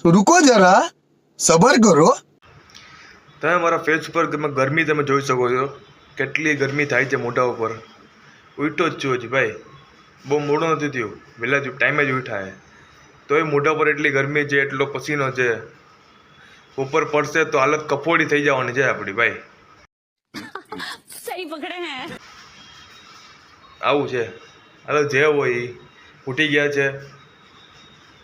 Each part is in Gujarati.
रुको जरा सबर करो। તમે મારા ફેસ ઉપર ગરમી તમે જોઈ શકો છો, કેટલી ગરમી થાય છે મોઢા ઉપર. ઉઠ્યો જ છું હજી ભાઈ, બહુ મોડું નથી થયું, વહેલા જ ટાઈમે જ ઉઠા હે. તોય મોઢા પર એટલી ગરમી છે, એટલો પસીનો છે, ઉપર પડશે તો હાલત કફોડી થઈ જવાની છે આપણી ભાઈ. सही पकड़े हैं। આવું છે. હાલો જે હોય એ ઉઠી ગયા છે,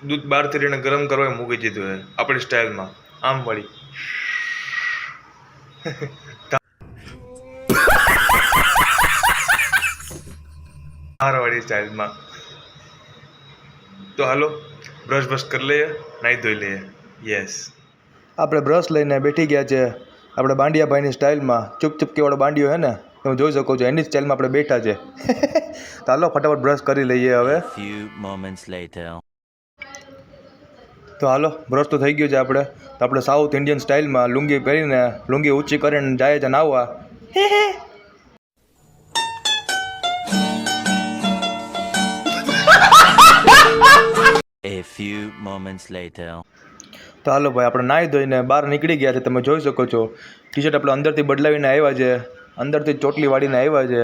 દૂધ બહારથી રહીને ગરમ કરવા મૂકી દીધું છે આપણી સ્ટાઇલમાં, આમ વળી વાળી સ્ટાઇલમાં. તો હાલો બ્રશ બ્રશ કરી લઈએ, નાહી ધોઈ લઈએ. યસ, આપણે બ્રશ લઈને બેઠી ગયા છે આપણે બાંડિયાભાઈની સ્ટાઇલમાં. ચૂપચૂપકીવાળો બાંડિયો હે ને, તમે જોઈ શકો છો, એની સ્ટાઇલમાં આપણે બેઠા છે. તો હાલો ફટાફટ બ્રશ કરી લઈએ હવે. તો હાલો બ્રશ તો થઈ ગયું છે આપણે. તો આપણે સાઉથ ઇન્ડિયન સ્ટાઇલમાં લુંગી પહેરીને, લુંગી ઊંચી કરીને જાય છે નાહવા. A few moments later. તો હાલો ભાઈ આપણે નાહી ધોઈને બહાર નીકળી ગયા છે, તમે જોઈ શકો છો. ટી શર્ટ આપણે અંદરથી બદલાવીને આવ્યા છે, અંદરથી ચોટલી વાળીને આવ્યા છે.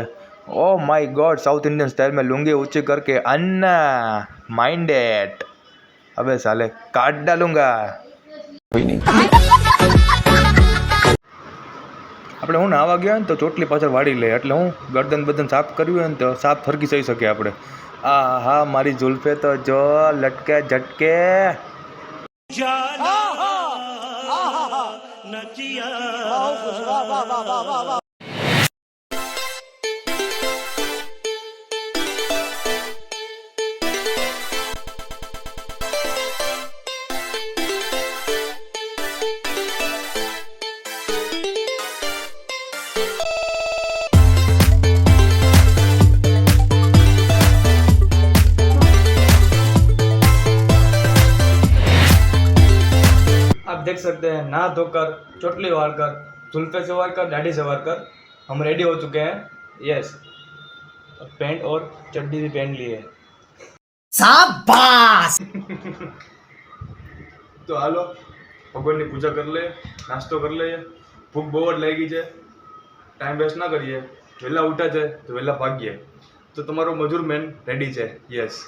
Oh my god, south Indian સ્ટાઇલમાં લુંગી ઊંચી કરકે अन्ना माइंडेड. अबे साले काट डालूंगा. कोई नहीं. આપણે હું નાવા ગયા ને તો ચોટલી પાછળ વાળી લે, એટલે હું ગરદન બદન સાફ કર્યું હોય ને તો સાફ થરકી થઈ શકે આપણે. આ હા મારી જુલ્ફે તો જો લટકે ઝટકે. आप देख सकते हैं नहा धोकर, चोटली वार कर, जुल्फे सवार कर, दाढ़ी सवार कर हम रेडी हो चुके हैं. यस, पैंट और चड्डी भी पहन ली है. शाबाश। તો હાલો ભગવાનની પૂજા કરી લઈએ, નાસ્તો કરી લઈએ. ભૂખ બહુ જ લાગી છે, ટાઈમ વેસ્ટ ના કરીએ. વહેલા ઉઠ્યા છે તો વહેલા ભાગીએ. તો તમારો મજૂર મેન રેડી છે. Yes.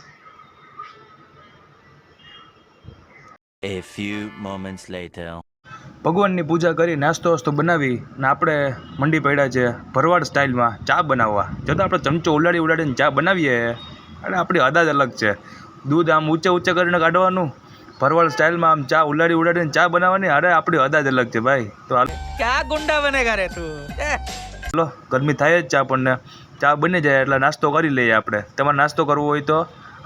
A few moments later. ભગવાનની પૂજા કરી, નાસ્તો વાસ્તો બનાવી ને આપણે મંડી પડ્યા છે ભરવાડ સ્ટાઇલમાં ચા બનાવવા. જતાં આપણે ચમચો ઉલાડીને ચા બનાવીએ અને આપણી અદાજ અલગ છે. દૂધ આમ ઊંચે કરીને કાઢવાનું, ભરવાડ સ્ટાઇલમાં આમ ચા ઉલાડીને ચા બનાવવાની. અરે આપણી અદાજ અલગ છે ભાઈ. તો હાલો, क्या गुंडा बनेगा रे तू. ચાલો ગરમી થાય જ છે આપણને, ચા બની જાય એટલે નાસ્તો કરી લઈએ આપણે. તમારે નાસ્તો કરવો હોય તો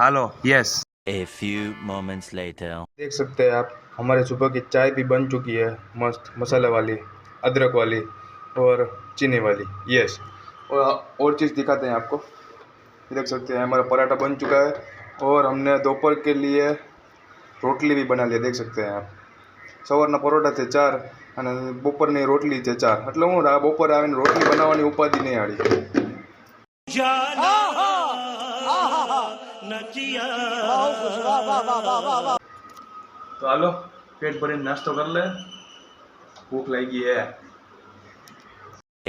હાલો. Yes. A few moments later. देख सकते हैं आप, हमारे सुबह की चाय भी बन चुकी है, मस्त मसाले वाली, अदरक वाली और चीनी वाली. यस. और चीज़ दिखाते हैं आपको. ये देख सकते हैं हमारा पराठा बन चुका है और हमने दोपहर के लिए रोटली भी बना लिया. देख सकते हैं आप, સવારના પરોઠા છે 4 અને બપોરની રોટલી છે 4. એટલે હું બપોરે આવીને રોટલી બનાવવાની ઉપાધિ નહીં આડી. તો હાલો પેટ ભરીને નાસ્તો કરી લે, ભૂખ લાગી હે.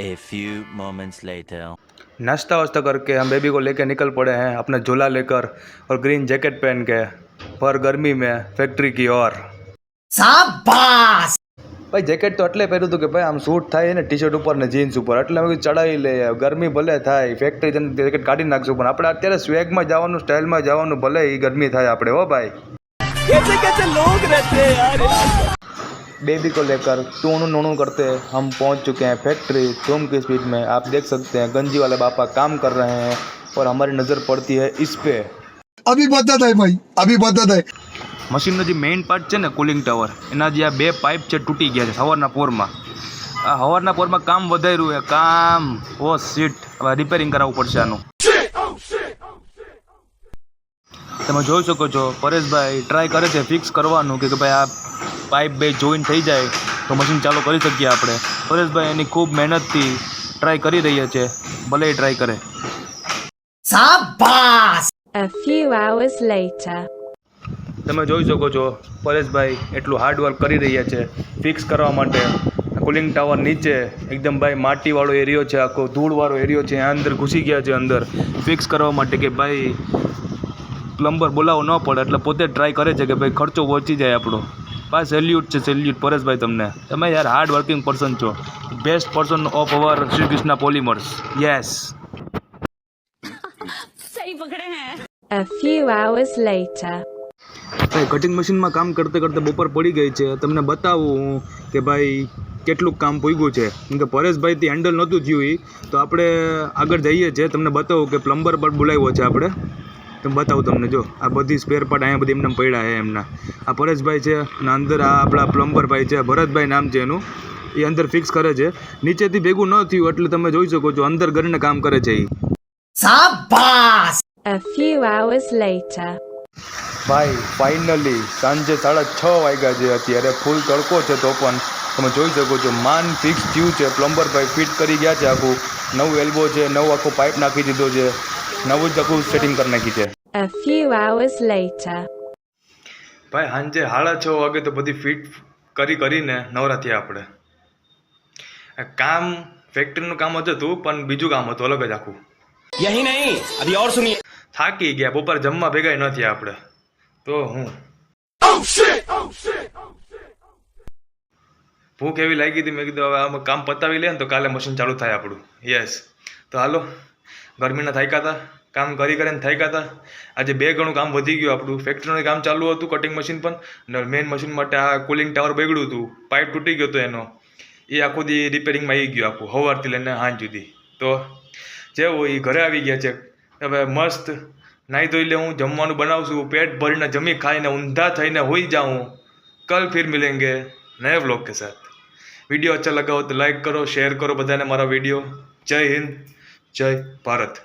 A few moments later. नाश्ता वास्ता करके हम बेबी को लेके निकल पड़े हैं अपना झोला लेकर और ग्रीन जैकेट पहन के भर गर्मी में फैक्ट्री की ओर. शाबाश। भाई जैकेट तो એટલે પહેર્યું હતું કે ભાઈ આમ સૂટ થાય ને ટી શર્ટ ઉપર ને જીન્સ ઉપર, એટલે મેં ચડાવી લઈએ. ગરમી ભલે થાય, ફેક્ટરી જઈને જેકેટ કાઢી નાખશું, પણ આપણે અત્યારે સ્વેગમાં જવાનું, સ્ટાઇલમાં જવાનું, ભલે એ ગરમી થાય આપણે. હો ભાઈ, कैसे कैसे लोग रहते हैं यार. बेबी को लेकर टूणू नूणू करते हम पहुंच चुके हैं फैक्ट्री धूम की स्पीड में. आप देख सकते हैं गंजी वाले बापा काम कर रहे हैं और हमारी नज़र पड़ती है इस पे. अभी बता है भाई, अभी बता है. મશીનનો જે મેઇન પાર્ટ છે ને કુલિંગ ટાવર, એના જે આ 2 પાઇપ છે તૂટી ગયા છે સવારના પોરમાં. આ સવારના પોરમાં કામ વધાર્યું છે કામ. ઓ શીટ, હવે રિપેરિંગ કરાવવું પડશે આનું. તમે જોઈ શકો છો પરેશભાઈ ટ્રાય કરે છે ફિક્સ કરવાનું કે ભાઈ આ પાઇપ 2 જોઈન થઈ જાય તો મશીન ચાલુ કરી શકીએ આપણે. પરેશભાઈ એની ખૂબ મહેનતથી ટ્રાય કરી રહ્યા છે, ભલે એ ટ્રાય કરે. शाबाश। A few hours later. તમે જોઈ શકો છો પરેશભાઈ એટલું હાર્ડવર્ક કરી રહ્યા છે ફિક્સ કરવા માટે. કુલિંગ ટાવર નીચે એકદમ ભાઈ માટીવાળો એરિયો છે, આખો ધૂળવાળો એરિયો છે, આ અંદર ઘૂસી ગયા છે અંદર ફિક્સ કરવા માટે કે ભાઈ પ્લમ્બર બોલાવો ન પડે, એટલે પોતે ટ્રાય કરે છે કે ભાઈ ખર્ચો પહોંચી જાય આપણો. ભાઈ સેલ્યુટ છે, સેલ્યુટ પરેશભાઈ તમને. તમે યાર હાર્ડ વર્કિંગ પર્સન છો, best person of our Shri Krishna polymers. Yes. A few hours later. ભાઈ કટિંગ મશીનમાં કામ કરતે કરતે બપોર પડી ગઈ છે. તમને બતાવું કે ભાઈ કેટલું કામ પૂગ્યું છે, કેમ કે પરેશભાઈથી હેન્ડલ નહોતું થયું એ, તો આપણે આગળ જઈએ છીએ. તમને બતાવું કે પ્લમ્બર પર બોલાવ્યો છે આપણે. તમે બતાવું તમને, જો આ બધી સ્પેર પાર્ટ અહીંયા બધી એમને પડ્યા છે એમના. આ પરેશભાઈ છે અને અંદર આ આપણા પ્લમ્બરભાઈ છે, ભરતભાઈ નામ છે એનું, એ અંદર ફિક્સ કરે છે. નીચેથી ભેગું ન થયું એટલે તમે જોઈ શકો છો અંદર કરીને કામ કરે છે એ. A few hours later. ભાઈ ફાઇનલી સાંજે 6:30 વાગ્યા છે અત્યારે, ફૂલ તડકો છે તો પણ તમે જોઈ શકો છો માન ફિક્સ થયું છે. પ્લમ્બરભાઈ ફિટ કરી ગયા છે આખું, નવું એલ્બો છે, નવો આખો પાઇપ નાખી દીધો છે, નવું જ આખું સેટિંગ કરી નાખી છે. A few hours later. ભાઈ સાંજે 6:30 વાગે તો બધી ફિટ કરીને નવરા થયા આપણે. કામ ફેક્ટરીનું કામ હતું પણ બીજું કામ હતું અલગ જ આખું. यही नहीं अभी और सुनिए. થાકી ગયા, બપોર જમવા ભેગા ન થયા આપણે. તો હું ભૂખ એવી લાગી હતી, મેં કીધું હવે આમાં કામ પતાવી લે ને તો કાલે મશીન ચાલુ થાય આપણું. યસ. તો હાલો, ગરમીના થાક્યા હતા, કામ કરીને થાક્યા હતા. આજે 2 ગણું કામ વધી ગયું આપણું. ફેક્ટરીનું કામ ચાલુ હતું, કટિંગ મશીન પણ, અને મેઇન મશીન માટે આ કુલિંગ ટાવર બગડ્યું હતું, પાઇપ તૂટી ગયો હતો એનો, એ આખો દી રિપેરિંગમાં આવી ગયું આખું, સવારથી લઈને સાંજ સુધી. તો જેવું એ ઘરે આવી ગયા છે. હવે મસ્ત નાહી ધોઈ લે, હું જમવાનું બનાવશું, પેટ ભરીને જમી ખાઈને ઊંધા થઈને હોઈ જાઉં. કલ ફિર મિલેંગે નए व्लॉग के साथ. वीडियो अच्छा लगा हो तो लाइक करो, शेयर करो बधाने मारा वीडियो. जय हिंद, जय भारत.